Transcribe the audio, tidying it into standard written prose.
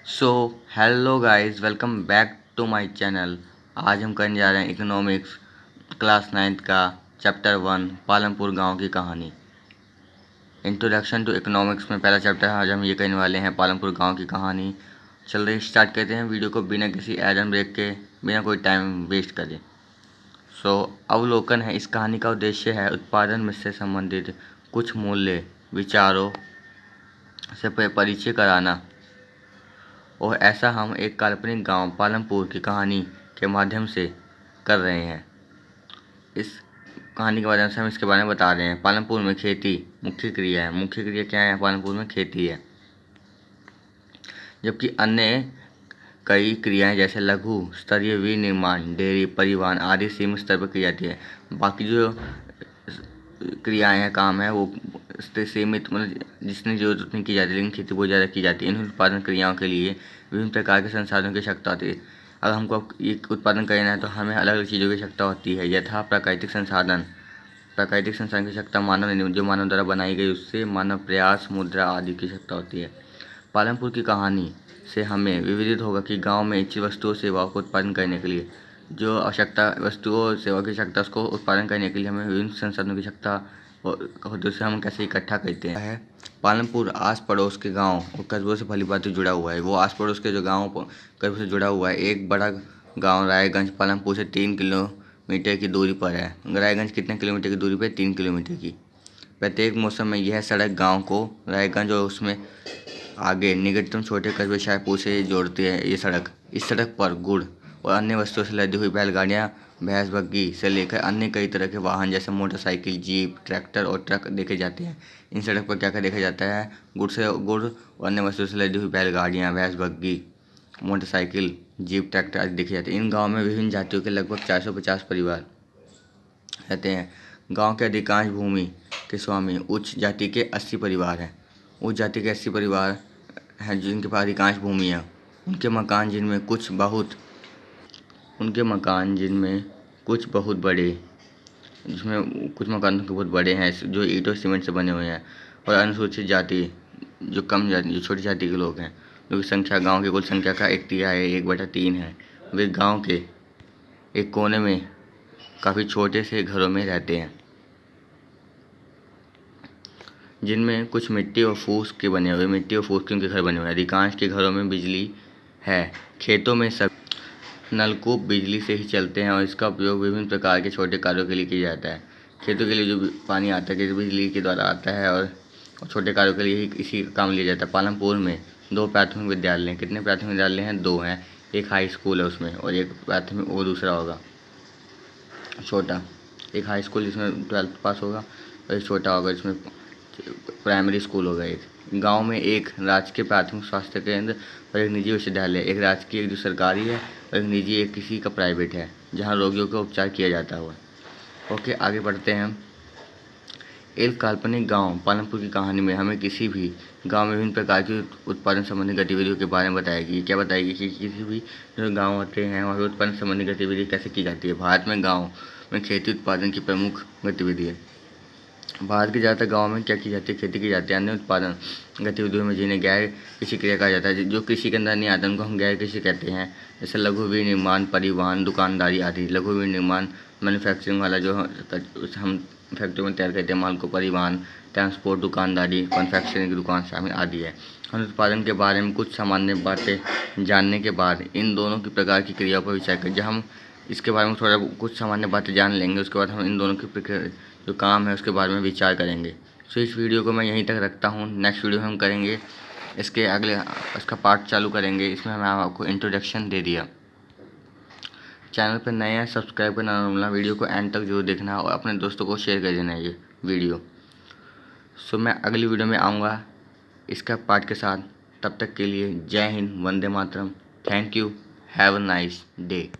So hello guys, welcome back to my channel. आज हम करने जा रहे हैं इकोनॉमिक्स क्लास 9th का चैप्टर 1 पालमपुर गांव की कहानी। इंट्रोडक्शन टू इकोनॉमिक्स में पहला चैप्टर है। आज हम ये करने वाले हैं पालमपुर गांव की कहानी। चल रही स्टार्ट करते हैं वीडियो को बिना किसी एड एंड ब्रेक के, बिना कोई टाइम वेस्ट करे। अवलोकन है। इस कहानी का उद्देश्य है उत्पादन में से संबंधित कुछ मूल्य विचारों से परिचय कराना, और ऐसा हम एक काल्पनिक गांव पालमपुर की कहानी के माध्यम से कर रहे हैं। इस कहानी के माध्यम से हम इसके बारे में बता रहे हैं। पालमपुर में खेती मुख्य क्रिया है। मुख्य क्रिया क्या है? पालमपुर में खेती है, जबकि अन्य कई क्रियाएं जैसे लघु स्तरीय विनिर्माण, डेयरी, परिवहन आदि सीमित स्तर पर की जाती है। बाकी जो क्रियाएं हैं, काम है, वो सीमित, मतलब जितनी जरूरत उतनी की जाती है, लेकिन खेती बहुत ज़्यादा की जाती है। इन उत्पादन क्रियाओं के लिए विभिन्न प्रकार के संसाधनों की आवश्यकता होती है। अगर हमको ये उत्पादन करना है तो हमें अलग अलग चीज़ों की आवश्यकता होती है। यथा प्राकृतिक संसाधन की आवश्यकता जो मानव द्वारा बनाई गई, उससे मानव प्रयास, मुद्रा आदि की आवश्यकता होती है। पालमपुर की कहानी से हमें विविदित होगा कि गांव में इच्छित वस्तुओं सेवाओं को उत्पादन करने के लिए जो आवश्यकता वस्तुओं और सेवा की आवश्यकता, उसको उत्पादन करने के लिए हमें विभिन्न संसाधनों की आवश्यकता होती है। हम कैसे इकट्ठा करते हैं। पालमपुर आस पड़ोस के गांव और कस्बों से भली भांति जुड़ा हुआ है। वो आस पड़ोस के जो गाँव कस्बों से जुड़ा हुआ है। एक बड़ा गाँव रायगंज पालमपुर से 3 किलोमीटर की दूरी पर है। रायगंज कितने किलोमीटर की दूरी पर? 3 किलोमीटर की। प्रत्येक मौसम में यह सड़क गाँव को रायगंज और उसमें आगे निकटतम छोटे कस्बे शाहपुर से जोड़ती है। ये सड़क, इस सड़क पर गुड़ और अन्य वस्तुओं से लदी हुई बैलगाड़ियाँ, भैंस बग्घी से लेकर अन्य कई तरह के वाहन जैसे मोटरसाइकिल, जीप, ट्रैक्टर और ट्रक देखे जाते हैं। इन सड़क पर क्या क्या देखा जाता है? गुड़ और अन्य वस्तुओं से लदी हुई बैलगाड़ियाँ, भैंस बग्घी, मोटरसाइकिल, जीप, ट्रैक्टर आदि देखे जाते हैं। इन गाँव में विभिन्न जातियों के लगभग 450 परिवार रहते हैं। गाँव के अधिकांश भूमि के स्वामी उच्च जाति के 80 परिवार हैं। उच्च जाति के 80 परिवार हैं जिनके पास अधिकांश भूमि है। उनके मकान जिनमें कुछ बहुत बड़े, जिसमें कुछ मकान बहुत बड़े हैं जो ईंट और सीमेंट से बने हुए हैं। और अनुसूचित जाति जो छोटी जाति के लोग हैं, जो की संख्या गांव की कुल संख्या का 1/3 1/3 है। वे गांव के एक कोने में काफ़ी छोटे से घरों में रहते हैं, जिनमें कुछ मिट्टी और फूस के उनके घर बने हुए हैं। अधिकांश के घरों में बिजली है। खेतों में सब नलकूप बिजली से ही चलते हैं और इसका उपयोग विभिन्न प्रकार के छोटे कार्यों के लिए किया जाता है। खेतों के लिए जो पानी आता है बिजली के द्वारा आता है, और छोटे कार्यों के लिए ही इसी काम लिया जाता है। पालमपुर में 2 प्राथमिक विद्यालय हैं। कितने प्राथमिक विद्यालय हैं? 2 हैं। एक हाई स्कूल है उसमें, और एक प्राथमिक, वो दूसरा होगा छोटा। एक हाई स्कूल जिसमें 12th पास होगा, और एक छोटा होगा जिसमें प्राइमरी स्कूल होगा। एक गांव में एक राजकीय प्राथमिक स्वास्थ्य केंद्र और एक निजी विश्वविद्यालय, एक राजकीय, एक जो सरकारी है, और एक निजी, एक किसी का प्राइवेट है, जहां रोगियों का उपचार किया जाता है। ओके, आगे बढ़ते हैं। एक काल्पनिक गांव पालमपुर की कहानी में हमें किसी भी गांव में विभिन्न प्रकार की उत्पादन संबंधी गतिविधियों के बारे में बताएगी। क्या बताएगी? कि किसी भी जो गांव होते हैं वहाँ उत्पादन संबंधी गतिविधि कैसे की जाती है। भारत में गाँव में खेती उत्पादन की प्रमुख गतिविधि है। भारत के ज़्यादातर गाँव में क्या की जाती है? खेती की जाती है। अन्य उत्पादन गतिविधियों में जिन्हें गैर कृषि क्रिया कहा जाता है, जो कृषि के अंदर नहीं आते, उनको हम गैर कृषि कहते हैं। जैसे लघु विनिर्माण, परिवहन, दुकानदारी आदि। लघु विनिर्माण मैन्युफैक्चरिंग वाला, जो हम फैक्ट्री में तैयार करते हैं माल को। परिवहन, ट्रांसपोर्ट, दुकानदारी, मैन्युफैक्चरिंग की दुकान शामिल आदि है। हम उत्पादन के बारे में कुछ सामान्य बातें जानने के बाद इन दोनों की प्रकार की क्रियाओं पर विचार करें। जब हम इसके बारे में थोड़ा कुछ सामान्य बातें जान लेंगे, उसके बाद हम इन दोनों की जो काम है उसके बारे में विचार करेंगे। इस वीडियो को मैं यहीं तक रखता हूँ। नेक्स्ट वीडियो में हम करेंगे इसके अगले, इसका पार्ट चालू करेंगे। इसमें मैं आपको इंट्रोडक्शन दे दिया। चैनल पर नए हैं, सब्सक्राइब करना ना भूलना। वीडियो को एंड तक जरूर देखना और अपने दोस्तों को शेयर कर देना ये वीडियो। मैं अगली वीडियो में आऊँगा इसका पार्ट के साथ। तब तक के लिए जय हिंद, वंदे मातरम। Thank you, have a nice day.